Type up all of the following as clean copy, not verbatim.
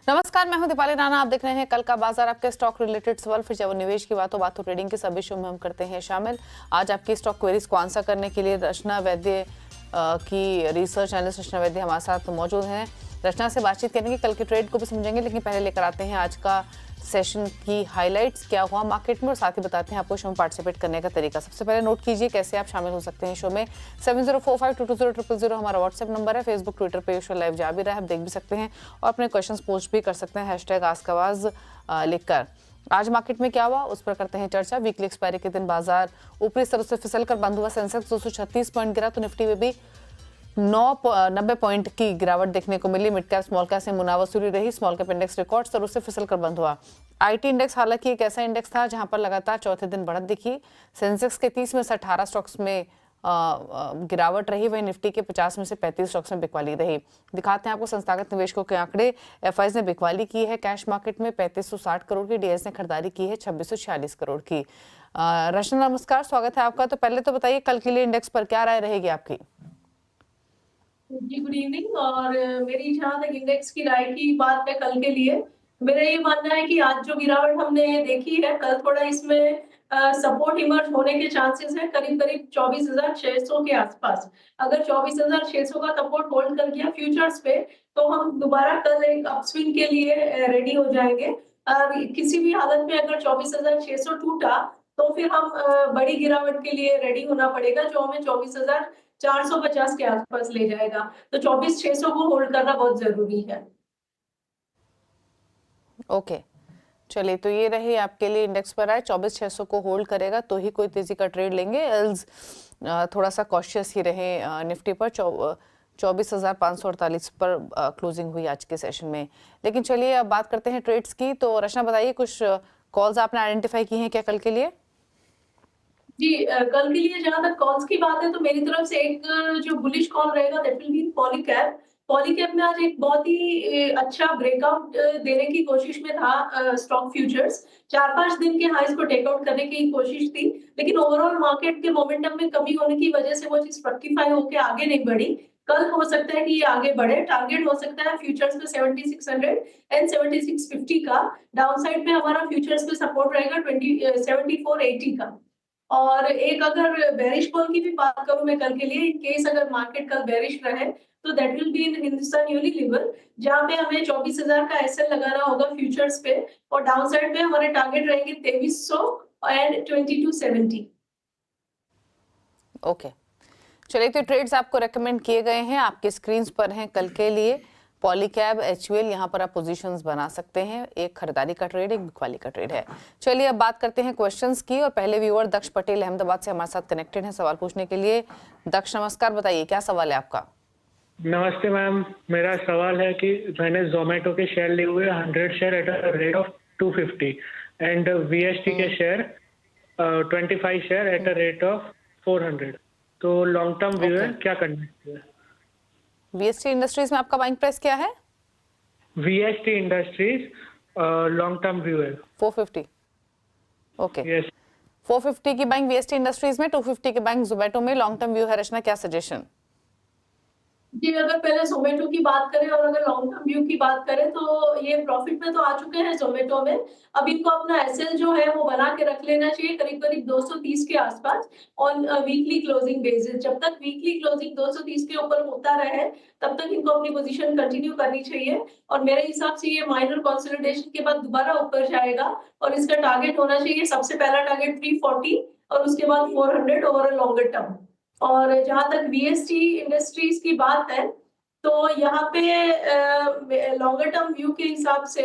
नमस्कार, मैं हूं दीपाली राणा। आप देख रहे हैं कल का बाजार। आपके स्टॉक रिलेटेड सवाल फिर जब निवेश की बातों ट्रेडिंग के सभी शो में हम करते हैं शामिल। आज आपकी स्टॉक क्वेरीज को आंसर करने के लिए रचना वैद्य की रिसर्च एनालिस्ट रचना वैद्य हमारे साथ मौजूद हैं। रचना से बातचीत करेंगे, कल के ट्रेड को भी समझेंगे, लेकिन पहले लेकर आते हैं आज का सेशन की हाइलाइट्स, क्या हुआ मार्केट में, और साथ ही बताते हैं आपको शो में पार्टिसिपेट करने का तरीका। सबसे पहले नोट कीजिए कैसे आप शामिल हो सकते हैं शो में। 7045220000 हमारा व्हाट्सएप नंबर है। फेसबुक ट्विटर पे शो लाइव जा भी रहा है, आप देख भी सकते हैं और अपने क्वेश्चंस पोस्ट भी कर सकते हैं #आस्कआवाज लिखकर। आज मार्केट में क्या हुआ उस पर करते हैं चर्चा। वीकली एक्सपायरी के दिन बाजार ऊपरी स्तर से फिसलकर बंद हुआ। सेंसेक्स 236 पॉइंट गिरा तो निफ्टी में भी 90 पॉइंट की गिरावट देखने को मिली। मिड कैप स्मॉल कैप से मुनावसूली रही। स्मॉल कैप इंडेक्स रिकॉर्ड स्तरों से फिसलकर बंद हुआ। आईटी इंडेक्स हालांकि एक ऐसा इंडेक्स था जहां पर लगातार चौथे दिन बढ़त दिखी। सेंसेक्स के 30 में से 18 स्टॉक्स में गिरावट रही, वहीं निफ्टी के 50 में से 35 स्टॉक्स में बिकवाली रही। दिखाते हैं आपको संस्थागत निवेशकों के आंकड़े। एफआईज ने बिकवाली की है कैश मार्केट में 3560 करोड़ की। डीएस ने खरीदारी की है 2646 करोड़ की। रचना नमस्कार, स्वागत है आपका। तो पहले तो बताइए कल के लिए इंडेक्स पर क्या राय रहेगी आपकी? जी गुड इवनिंग। और मेरी जहाँ तक इंडेक्स की राय की बात है कल के लिए, मेरा ये मानना है कि आज जो गिरावट हमने देखी है, कल थोड़ा इसमें सपोर्ट इमर्ज होने के चांसेस है करीब 24,600 के आसपास। अगर 24,600 का सपोर्ट होल्ड कर गया फ्यूचर्स पे, तो हम दोबारा कल एक अपस्विंग के लिए रेडी हो जाएंगे। किसी भी हालत में अगर 24,600 टूटा तो फिर हम बड़ी गिरावट के लिए रेडी होना पड़ेगा, जो हमें 24,450 के आसपास ले जाएगा। तो 24,600 को होल्ड करना बहुत जरूरी है। ओके, चलिए, तो ये रही आपके लिए इंडेक्स पर आए। 24,600 को होल्ड करेगा तो ही कोई तेजी का ट्रेड लेंगे, एल्स थोड़ा सा कॉशियस ही रहे। निफ्टी पर 24,548 पर क्लोजिंग हुई आज के सेशन में। लेकिन चलिए अब बात करते हैं ट्रेड्स की। तो रचना बताइए, कुछ कॉल्स आपने आइडेंटिफाई की हैं क्या कल के लिए? जी, कल के लिए जहां तक कॉल्स की बात है, तो मेरी तरफ से एक जो बुलिश कॉल रहेगा that will be Polycab. Polycab में आज एक बहुत ही अच्छा ब्रेकआउट देने की कोशिश में था स्टॉक फ्यूचर्स। 4-5 दिन के हाईज को टेकआउट करने की कोशिश थी, लेकिन ओवरऑल मार्केट के मोमेंटम में कमी होने की वजह से वो चीज फ्रक्टिफाई होकर आगे नहीं बढ़ी। कल हो सकता है कि ये आगे बढ़े। टारगेट हो सकता है फ्यूचर्स में 7600 एंड 7650 का। डाउनसाइड में हमारा फ्यूचर्स पे सपोर्ट रहेगा 7480 का। और एक अगर बेरिश कॉल की भी बात करूं मैं कल के लिए, इन केस अगर मार्केट कल बेरिश रहे, तो that will be in Hindustan Unilever, जहां पे हमें 24,000 का एसएल लगाना होगा फ्यूचर्स पे। और डाउन साइड पे हमारे टारगेट रहेंगे 2300 एंड 2270। ओके, चलिए, तो ट्रेड्स आपको रेकमेंड किए गए हैं, आपके स्क्रीन पर हैं कल के लिए। पॉलीकैब, एचयूएल, यहाँ पर आप पोजीशंस बना सकते हैं। एक खरीदारी का ट्रेड, एक बिकवाली का ट्रेड है। चलिए अब बात करते हैं क्वेश्चंस की, और पहले व्यूअर दक्ष पटेल अहमदाबाद से हमारे साथ कनेक्टेड हैं सवाल पूछने के लिए। दक्ष नमस्कार, बताइए क्या सवाल है आपका? नमस्ते मैम, मेरा सवाल है कि मैंने जोमेटो के शेयर लिए हुए 100 share at a rate of 250 and VST के share 25 share at a rate of 400। तो लॉन्ग टर्म व्यू है, क्या करना है? वीएसटी इंडस्ट्रीज में आपका बाइंग प्राइस क्या है? VST industries long term view है 450। Okay, yes. 450 की बाइंग वीएसटी इंडस्ट्रीज में, 250 की बाइंग जोमेटो में। लॉन्ग टर्म व्यू है। रचना, क्या सजेशन? जी, अगर पहले ज़ोमैटो की बात करें और अगर लॉन्ग टर्म व्यू की बात करें, तो ये प्रॉफिट में तो आ चुके हैं ज़ोमैटो में। अब इनको अपना एसएल जो है वो बना के रख लेना चाहिए करीब-करीब 230 के आसपास ऑन वीकली क्लोजिंग बेसिस। जब तक वीकली क्लोजिंग 230 के ऊपर होता रहे, तब तक इनको अपनी पोजीशन कंटिन्यू करनी चाहिए। और मेरे हिसाब से ये माइनर कंसोलिडेशन के बाद दोबारा ऊपर जाएगा, और इसका टारगेट होना चाहिए, सबसे पहला टारगेट 340 और उसके बाद 400 ओवर अ लॉन्गर टर्म। और जहां तक वीएसटी इंडस्ट्रीज की बात है, तो यहाँ पे लॉन्गर टर्म व्यू के हिसाब से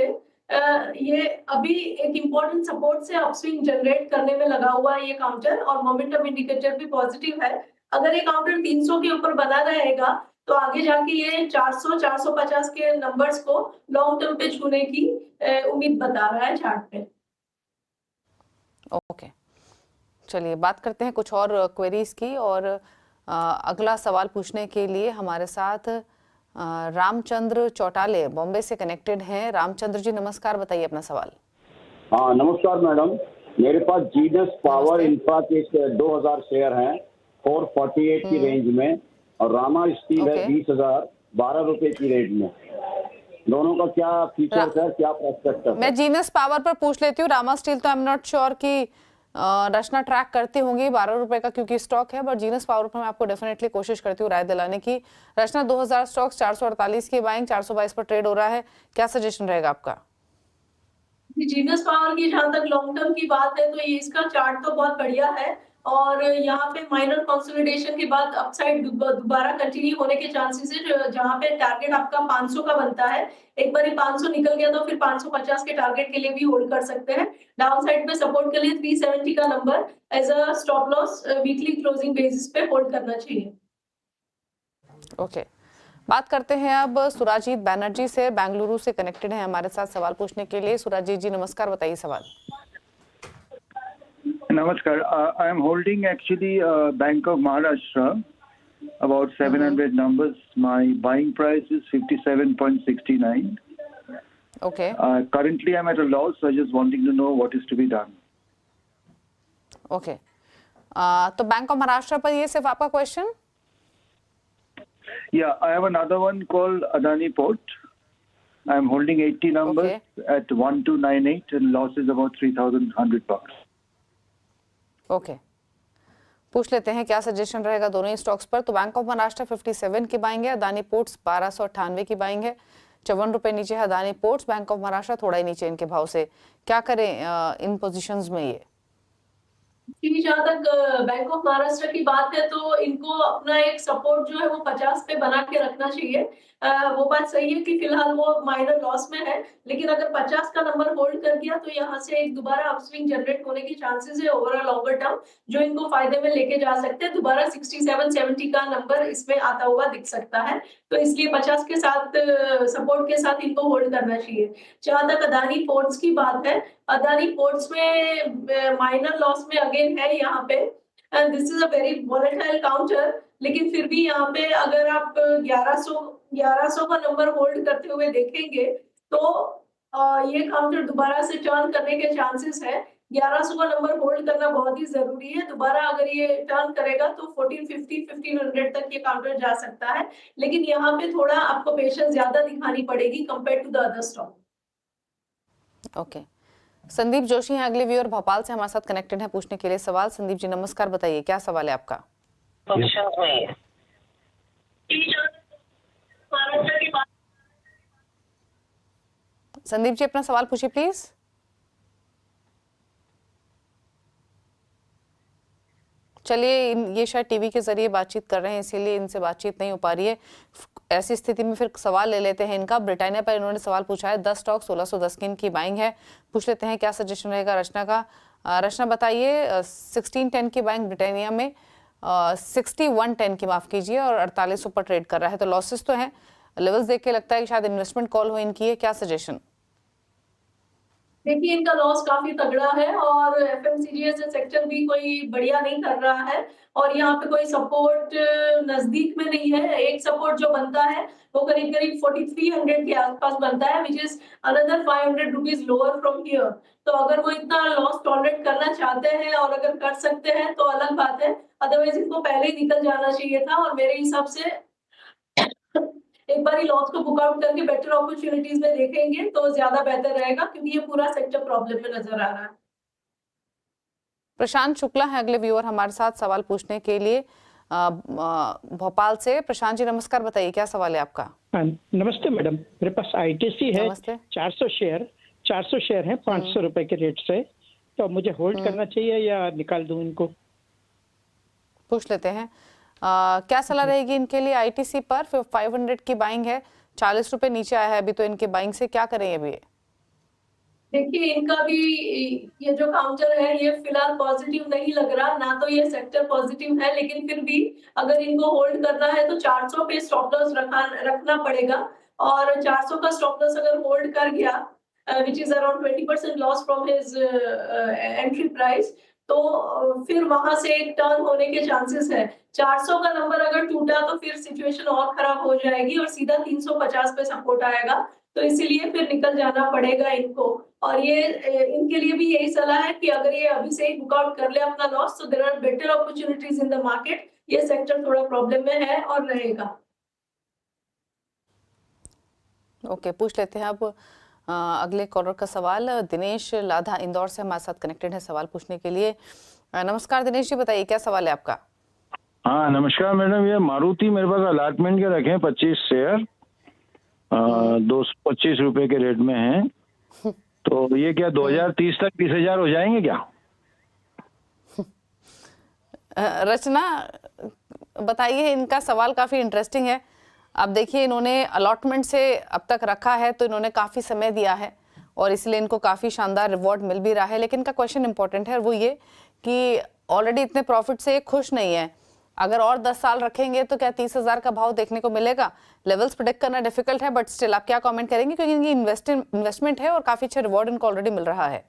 ये अभी एक इम्पोर्टेंट सपोर्ट से अपस्विंग जनरेट करने में लगा हुआ है ये काउंटर, और मोमेंटम इंडिकेटर भी पॉजिटिव है। अगर ये काउंटर 300 के ऊपर बना रहेगा, तो आगे जाके ये 400-450 के नंबर्स को लॉन्ग टर्म पे छूने की उम्मीद बता रहा है चार्ट पे। ओके, चलिए बात करते हैं कुछ और क्वेरीज की। और अगला सवाल पूछने के लिए हमारे साथ रामचंद्र चौटाले बॉम्बे से कनेक्टेड हैं। रामचंद्र जी नमस्कार, बताइए अपना सवाल। हाँ नमस्कार मैडम, मेरे पास जीनस पावर इंफ्रा के 2000 शेयर हैं 448 की रेंज में, और रामा स्टील है 20,000 12 रुपए की रेंज में। दोनों का क्या फीचर है, क्या प्रोस्पेक्ट है? मैं जीनस पावर पर पूछ लेती हूँ। रामा स्टील तो आई एम नॉट श्योर कि रचना ट्रैक करती होंगी 12 रुपए का क्योंकि स्टॉक है, बट जीनस पावर पर मैं आपको डेफिनेटली कोशिश करती हूँ राय दिलाने की। रचना 2000 स्टॉक्स 448 की बाइंग 422 पर ट्रेड हो रहा है, क्या सजेशन रहेगा आपका? जीनस पावर की जहां तक लॉन्ग टर्म की बात है तो ये इसका चार्ट तो बहुत बढ़िया है और यहाँ पे माइनर कंसोलिडेशन के बाद अपसाइड दोबारा कंटिन्यू होने के चांसेस है। जहाँ पे टारगेट आपका 500 का बनता है, एक बार 500 निकल गया तो फिर 550 के टारगेट के लिए भी होल्ड कर सकते हैं। डाउन साइड पे सपोर्ट के लिए 370 का number as a stop loss weekly closing basis पे होल्ड करना चाहिए। ओके, बात करते हैं अब सुराजीत बैनर्जी से, बेंगलुरु से कनेक्टेड है हमारे साथ सवाल पूछने के लिए। सुराजीत जी नमस्कार, बताइए सवाल। Namaskar. I am holding actually Bank of Maharashtra, about 700 numbers. My buying price is 57.69. Okay Currently, I'm at a loss. So I just wanting to know what is to be done. Okay, तो bank of Maharashtra पर ये सिर्फ आपका question? Yeah, I have another one called Adani Port. I am holding 80 numbers at 1298 and loss is about $3,100. Okay, पूछ लेते हैं क्या suggestion रहेगा दोनों ही स्टॉक्स पर। तो बैंक ऑफ महाराष्ट्र 57 की बाइंग है, अदानी पोर्ट्स 1298 की बाइंग है, 54 रुपए नीचे है Adani ports, bank of Maharashtra थोड़ा ही नीचे इनके भाव से। क्या करें इन पोजीशंस में? ये जहाँ तक बैंक ऑफ महाराष्ट्र की बात है तो इनको अपना एक सपोर्ट जो है वो 50 पे बना के रखना चाहिए। वो बात सही है कि फिलहाल वो माइनर लॉस में है, लेकिन अगर 50 का नंबर होल्ड कर दिया तो यहाँ से एक दोबारा अपस्विंग जनरेट होने की चांसेस है ओवरऑल लॉन्गर टर्म, जो इनको फायदे में लेके जा सकते हैं। दोबारा 67-70 का नंबर इसमें आता हुआ दिख सकता है, तो इसलिए 50 के साथ सपोर्ट के साथ इनको होल्ड करना चाहिए। जहाँ तक अदानी पोर्ट्स की बात है, अदानी पोर्ट्स में माइनर लॉस में अगेन है यहाँ पे, and this is a very volatile counter, लेकिन फिर भी यहाँ पे अगर आप 1100 का नंबर होल्ड करते हुए देखेंगे तो ये काउंटर दोबारा से टर्न करने के चांसेस है। 1100 का नंबर होल्ड करना बहुत ही जरूरी है। दोबारा अगर ये टर्न करेगा तो 1450-1500 तक ये काउंटर जा सकता है, लेकिन यहाँ पे थोड़ा आपको पेशेंस ज्यादा दिखानी पड़ेगी compare to the other stock. Okay, Sandeep Joshi हैं अगले व्यूअर भोपाल से हमारे साथ कनेक्टेड हैं पूछने के लिए सवाल। संदीप जी नमस्कार, बताइए क्या सवाल है आपका? संदीप जी अपना सवाल पूछिए प्लीज। चलिए, ये शायद टीवी के जरिए बातचीत कर रहे हैं इसीलिए इनसे बातचीत नहीं हो पा रही है। ऐसी स्थिति में फिर सवाल ले लेते हैं इनका। ब्रिटानिया पर इन्होंने सवाल पूछा है, 10 स्टॉक 1610 की इनकी बाइंग है। पूछ लेते हैं क्या सजेशन रहेगा रचना का। रचना बताइए, 1610 की बाइंग ब्रिटानिया में, 6110 की माफ कीजिए, और 4800 पर ट्रेड कर रहा है, तो लॉसेस तो हैं। लेवल्स देख के लगता है कि शायद इन्वेस्टमेंट कॉल हो इनकी है, क्या सजेशन? देखिए, इनका लॉस काफी तगड़ा है और एफएमसीजी सेक्टर भी कोई बढ़िया नहीं कर रहा है, और यहाँ पे कोई सपोर्ट नजदीक में नहीं है। एक सपोर्ट जो बनता है वो करीब करीब 4300 के आसपास बनता है, which is another 500 rupees lower from here. तो अगर वो इतना लॉस टॉलरेट करना चाहते हैं और अगर कर सकते हैं तो अलग बात है, अदरवाइज इनको पहले ही निकल जाना चाहिए था। और मेरे हिसाब से एक बार लॉस को बुक आउट करके बेटर अपॉर्चुनिटीज में देखेंगे तो ज्यादा बेहतर रहेगा, क्योंकि ये पूरा सेक्टर प्रॉब्लम में नजर आ रहा है। प्रशांत शुक्ला है अगले व्यूअर हमारे साथ सवाल पूछने के लिए भोपाल से। प्रशांत जी नमस्कार, बताइए क्या सवाल है आपका? नमस्ते मैडम, मेरे पास आईटीसी है, नमस्ते। 400 शेयर हैं 500 रुपए के रेट से, तो मुझे होल्ड करना चाहिए या निकाल दूं इनको? पूछ लेते हैं क्या सलाह रहेगी इनके लिए। आईटीसी पर 500 की बाइंग है, 40 रुपए नीचे आया है अभी तो इनके बाइंग से, क्या करें अभी? देखिए, इनका भी ये जो काउंटर है ये फिलहाल पॉजिटिव नहीं लग रहा, ना तो ये सेक्टर पॉजिटिव है, लेकिन फिर भी अगर इनको होल्ड करना है तो 400 पे स्टॉप लॉस रखना पड़ेगा। और 400 का स्टॉप लॉस अगर होल्ड कर गया, which is around 20% loss from his entry price, तो फिर वहां से एक टर्न होने के चांसेस है। 400 का नंबर अगर टूटा तो फिर सिचुएशन और खराब हो जाएगी और सीधा 350 पे सपोर्ट आएगा, तो इसीलिए फिर निकल जाना पड़ेगा इनको। और ये इनके लिए भी यही सलाह है कि अगर ये अभी से ही बुक आउट कर ले अपना लॉस, तो there are better opportunities in the market. ये सेक्टर थोड़ा प्रॉब्लम में है और रहेगा। ओके, पूछ लेते हैं अब अगले कॉलर का सवाल। दिनेश लाधा इंदौर से हमारे साथ कनेक्टेड है सवाल पूछने के लिए। नमस्कार दिनेश जी, बताइए क्या सवाल है आपका। हाँ नमस्कार मैडम, ये मारुति मेरे पास अलॉटमेंट के रखे हैं 25 शेयर 225 रुपए के रेट में हैं, तो ये क्या 2030 तक 30,000 हो जाएंगे क्या? रचना बताइए, इनका सवाल काफी इंटरेस्टिंग है। अब देखिए, इन्होंने अलॉटमेंट से अब तक रखा है तो इन्होंने काफी समय दिया है और इसलिए इनको काफी शानदार रिवॉर्ड मिल भी रहा है, लेकिन इनका क्वेश्चन इंपॉर्टेंट है, वो ये कि ऑलरेडी इतने प्रॉफिट से खुश नहीं है। अगर और 10 साल रखेंगे तो क्या 30,000 का भाव देखने को मिलेगा? लेवल्स प्रेडिक्ट करना डिफिकल्ट है, बट स्टिल आप क्या कमेंट करेंगे, क्योंकि इनकी इन्वेस्टमेंट है और काफी अच्छा रिवॉर्ड इनको ऑलरेडी मिल रहा है।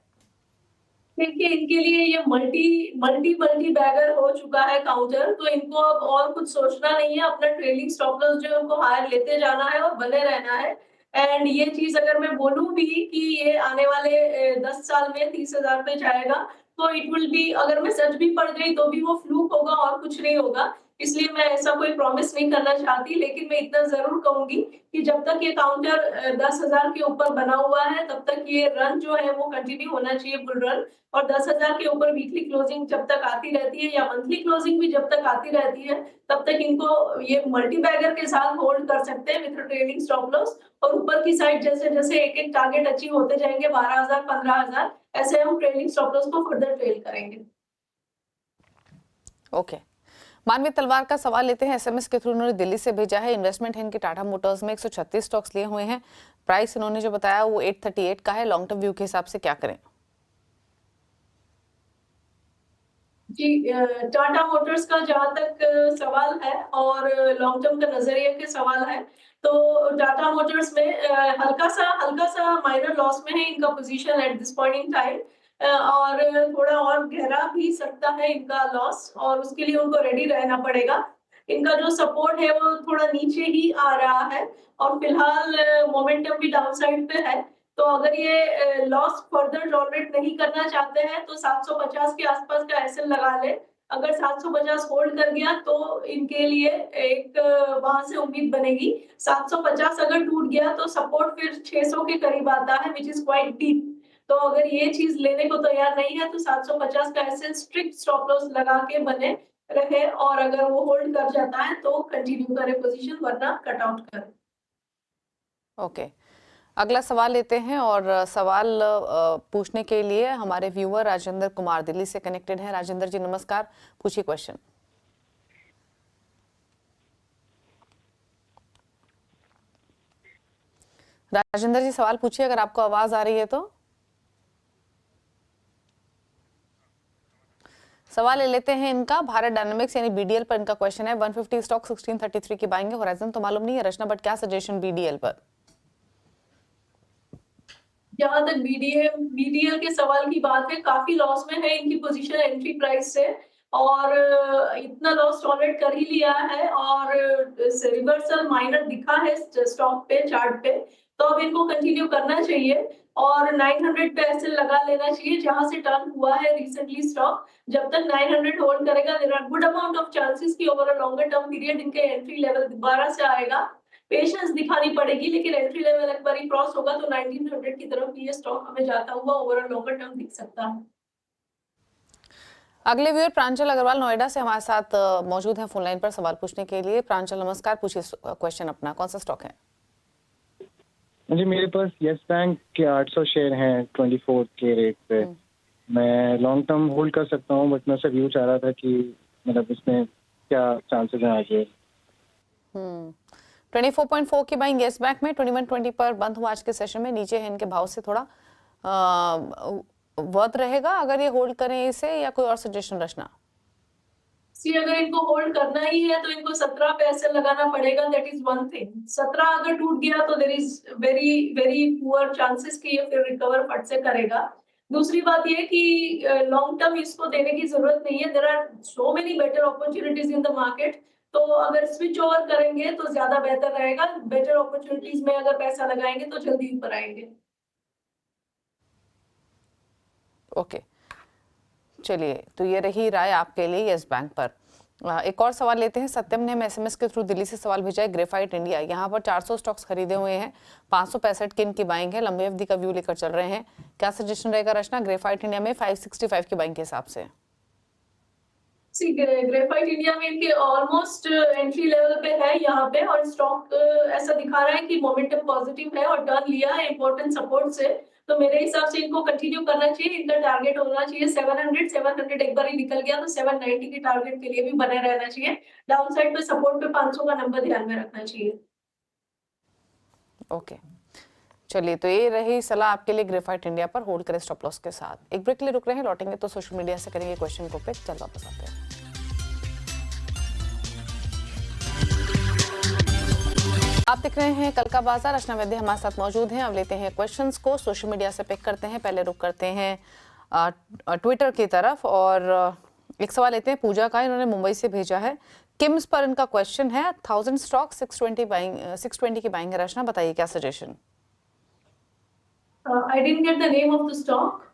देखिए, इनके लिए ये मल्टी बैगर हो चुका है काउंटर, तो इनको अब और कुछ सोचना नहीं है। अपना ट्रेलिंग स्टॉप लॉस जो है उनको हायर लेते जाना है और बने रहना है। एंड ये चीज अगर मैं बोलूं भी कि ये आने वाले 10 साल में 30,000 पे जाएगा, तो इट विल बी, अगर मैं सच भी पड़ गई तो भी वो फ्लूक होगा और कुछ नहीं होगा। इसलिए मैं ऐसा कोई प्रॉमिस नहीं करना चाहती, लेकिन मैं इतना जरूर कहूंगी कि जब तक ये काउंटर 10,000 के ऊपर बना हुआ है, तब तक ये रन जो है वो कंटिन्यू होना चाहिए, बुल रन। और 10,000 के ऊपर वीकली क्लोजिंग जब तक आती रहती है या मंथली क्लोजिंग भी जब तक आती रहती है, तब तक इनको ये मल्टी बैगर के साथ होल्ड कर सकते हैं विद ट्रेलिंग स्टॉप लॉस। और ऊपर की साइड जैसे जैसे एक एक टारगेट अचीव होते जाएंगे, 12,000 15,000, ऐसे हम ट्रेलिंग स्टॉप लॉस को फर्दर ट्रेल करेंगे। ओके, मानवीय तलवार का सवाल लेते हैं, एसएमएस के थ्रू उन्होंने दिल्ली से भेजा है। इन्वेस्टमेंट है इनकी टाटा मोटर्स में, 136 स्टॉक्स लिए हुए हैं। प्राइस इन्होंने जो बताया वो 838 का है। लॉन्ग टर्म व्यू के हिसाब से क्या करें? जी, टाटा मोटर्स का जहां तक सवाल है और लॉन्ग टर्म का नजरिए के सवाल है, तो टाटा मोटर्स में हल्का सा माइनर लॉस में है इनका position at this point in time. और थोड़ा और गहरा भी सकता है इनका लॉस, और उसके लिए उनको रेडी रहना पड़ेगा। इनका जो सपोर्ट है वो थोड़ा नीचे ही आ रहा है और फिलहाल मोमेंटम भी डाउन साइड पे है। तो अगर ये लॉस फर्दर टॉलरेट नहीं करना चाहते हैं तो 750 के आसपास का एसएल लगा ले। अगर 750 होल्ड कर गया तो इनके लिए एक वहां से उम्मीद बनेगी। 750 अगर टूट गया तो सपोर्ट फिर 600 के करीब आता है, विच इज क्वाइट डीप। तो अगर ये चीज लेने को तैयार नहीं है तो 750 का एसएल स्ट्रिक्ट स्टॉप लॉस लगा के बने रहे, और अगर वो होल्ड कर जाता है तो कंटिन्यू करे पोजीशन, वरना कट आउट करे। ओके, अगला सवाल लेते हैं और सवाल पूछने के लिए हमारे व्यूअर राजेंद्र कुमार दिल्ली से कनेक्टेड हैं। राजेंद्र जी नमस्कार, पूछिए क्वेश्चन। राजेंद्र जी सवाल पूछिए, अगर आपको आवाज आ रही है तो। सवाल ले लेते हैं इनका। भारत डायनामिक्स यानी बीडीएल पर इनका क्वेश्चन है। 150 स्टॉक 1633 की बाइंग है। होराइजन तो मालूम नहीं है रचना, बट क्या सजेशन बीडीएल पर? जहां तक बीडीएल के सवाल की बात है, काफी लॉस में है इनकी पोजीशन एंट्री प्राइस से, और इतना लॉस टॉलरेट कर ही लिया है और रिवर्सल माइनर दिखा है स्टॉक पे, चार्ट पे। तो अब इनको कंटिन्यू करना चाहिए और 900 पे ऐसे लगा लेना चाहिए जहां से टर्न हुआ है रिसेंटली स्टॉक। जब तक 900 होल्ड करेगा, there are good amount of chances कि over a longer term period इनके एंट्री लेवल दोबारा से आएगा। पेशेंस दिखानी पड़ेगी, लेकिन एंट्री लेवल एक बार क्रॉस होगा तो 1900 की तरफ ये स्टॉक हमें जाता हुआ ओवर अ लॉन्गर टर्म दिख सकता है। अगले व्यूअर प्रांजल अग्रवाल नोएडा से हमारे साथ मौजूद हैं फोन लाइन पर सवाल पूछने के लिए। प्रांजल नमस्कार, पूछिए क्वेश्चन अपना। कौन सा स्टॉक है? जी मेरे पास यस बैंक के 800 शेयर हैं 24 के रेट पे। मैं लॉन्ग टर्म होल्ड कर सकता हूँ, बट मैं सब व्यू चाह रहा था कि मतलब इसमें क्या चांसेस हैं आगे। 24.4 की बाइंग यस बैंक में 2120 पर बंद हुआ आज के सेशन में। नीचे है इनके भाव से थोड़ा वर्थ रहेगा अगर ये होल्ड करें इसे, या कोई और सजेशन रचना? अगर इनको होल्ड करना ही है तो इनको 17 पे ऐसे लगाना पड़ेगा, दैट इज वन थिंग। 17 अगर टूट गया तो there is very very poor chances कि ये फिर रिकवर फट से करेगा। दूसरी बात ये कि लॉन्ग टर्म इसको देने की जरूरत नहीं है, there are so many better opportunities in the market. तो अगर स्विच ओवर करेंगे तो ज्यादा बेहतर रहेगा। बेटर अपॉर्चुनिटीज में अगर पैसा लगाएंगे तो जल्दी ऊपर आएंगे। ओके, चलिए, तो ये रही राय आपके लिए यस बैंक पर। एक और सवाल लेते हैं। सत्यम ने हमें एसएमएस के थ्रू दिल्ली से सवाल भेजा है। ग्रेफाइट इंडिया, यहाँ पर 400 स्टॉक्स खरीदे हुए हैं, 565 की इनकी बाइंग है, लंबी अवधि का व्यू लेकर चल रहे हैं। क्या सजेशन रहेगा रचना ग्रेफाइट इंडिया में 565 की बाइंग के हिसाब से? ग्रेफाइट इंडिया में इनके ऑलमोस्ट एंट्री लेवल पे है यहाँ पे, और स्टॉक ऐसा दिखा रहा है कि मोमेंटम पॉजिटिव है और टर्न लिया है इंपॉर्टेंट सपोर्ट से। तो मेरे हिसाब से इनको कंटिन्यू करना चाहिए। इनका टारगेट होना चाहिए 700 एक बार ही निकल गया तो 790 के टारगेट के लिए भी बने रहना चाहिए। डाउन साइड पे सपोर्ट पे 500 का नंबर ध्यान में रखना चाहिए। ओके, चलिए, तो ये रही सलाह आपके लिए ग्रेफाइट इंडिया पर। होल्ड करें स्टॉप लॉस के साथ। एक ब्रेक के लिए रुक रहे हैं, लौटेंगे तो सोशल मीडिया से करेंगे क्वेश्चन को पिक। चल वापस आते हैं। आप देख रहे हैं कल का बाजार। रचना वैद्य हमारे साथ मौजूद हैं। अब लेते हैं क्वेश्चंस को, सोशल मीडिया से पिक करते हैं। पहले रुक करते हैं ट्विटर की तरफ और एक सवाल लेते हैं पूजा का। इन्होंने मुंबई से भेजा है। किम्स पर इनका क्वेश्चन है। 1000 स्टॉक 620 की बाइंग है। रचना बताइए क्या suggestion? I didn't get the name of the stock.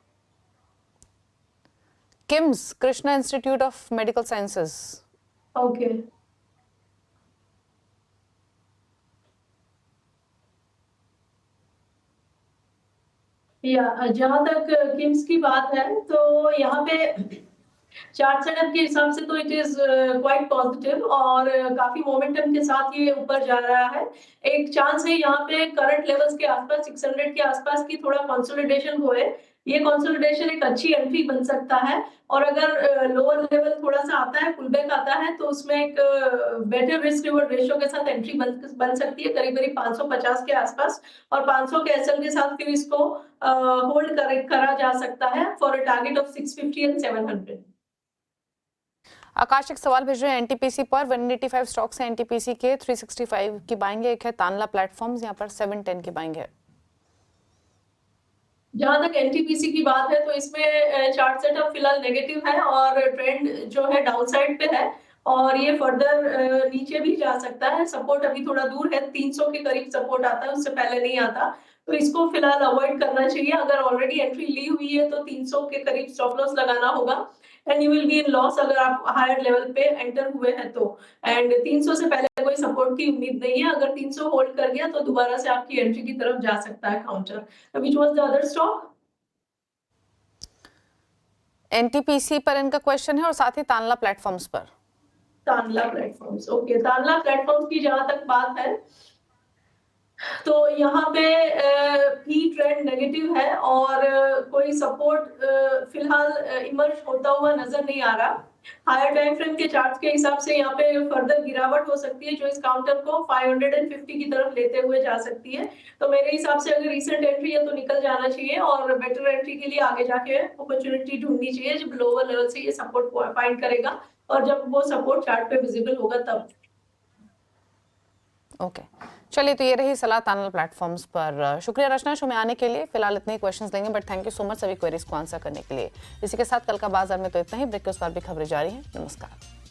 KIMS, Krishna institute of medical sciences. Okay. या जहां तक किम्स की बात है तो यहाँ पे चार्ट सेटअप के हिसाब से तो इट इज क्वाइट पॉजिटिव और काफी मोमेंटम के साथ ये ऊपर जा रहा है। एक चांस है यहाँ पे करंट लेवल्स के आसपास 600 के आसपास की थोड़ा कंसोलिडेशन हुए। ये कंसोलिडेशन एक अच्छी एंट्री बन सकता है, और अगर लोअर लेवल थोड़ा सा आता है, पुल बैक आता है, तो उसमें एक बेटर रिस्क रिवॉर्ड रेशियो के साथ एंट्री बन सकती है करीब 550 के आसपास। और 500 के एसएल के साथ फिर इसको होल्ड करा जा सकता है for a target of 650 and 700। आकाश एक सवाल भेज रहे हैं एनटीपीसी पर। 185 स्टॉक्स हैं एनटीपीसी के, 365 की बाइंग है। एक है तानला प्लेटफॉर्म्स, यहाँ पर 710 की बाइंग है। जहां तक एनटीपीसी की बात है तो इसमें चार्ट सेटअप फिलहाल नेगेटिव है और ट्रेंड जो है डाउनसाइड पे है, और ये फर्दर नीचे भी जा सकता है। सपोर्ट अभी थोड़ा दूर है, 300 के करीब सपोर्ट आता है, उससे पहले नहीं आता। तो इसको फिलहाल अवॉइड करना चाहिए। अगर ऑलरेडी एंट्री ली हुई है तो 300 के करीब स्टॉप लॉस लगाना होगा, and you will be in loss अगर आप हायर लेवल पे एंटर हुए हैं तो। एंड 300 से पहले कोई सपोर्ट की उम्मीद नहीं है। अगर 300 होल्ड कर गया तो दोबारा से आपकी एंट्री की तरफ जा सकता है counter. Which was the other stock? NTPC पर इनका क्वेश्चन है और साथ ही तानला प्लेटफॉर्म्स पर। Tanla platforms, okay. Tanla platforms की जहां तक बात है तो यहाँ पे भी ट्रेंड नेगेटिव है और कोई सपोर्ट फिलहाल इमर्ज होता हुआ नजर नहीं आ रहा। हायर टाइम फ्रेम के चार्ट के हिसाब से यहाँ पे फर्दर गिरावट हो सकती है, जो इस काउंटर को 550 की तरफ लेते हुए जा सकती है। तो मेरे हिसाब से अगर रिसेंट एंट्री है तो निकल जाना चाहिए, और बेटर एंट्री के लिए आगे जाके अपॉर्चुनिटी ढूंढनी चाहिए जब लोअर लेवल से ये सपोर्ट फाइंड करेगा, और जब वो सपोर्ट चार्ट पे विजिबल होगा तब। ओके, चलिए, तो ये रही सलाह तानला प्लेटफॉर्म्स पर। शुक्रिया रचना शो में आने के लिए। फिलहाल इतने ही क्वेश्चंस लेंगे, but thank you so much सभी क्वेरीज को आंसर करने के लिए। इसी के साथ कल का बाजार में तो इतना ही। ब्रेक के उस पार भी खबरें जारी हैं। नमस्कार।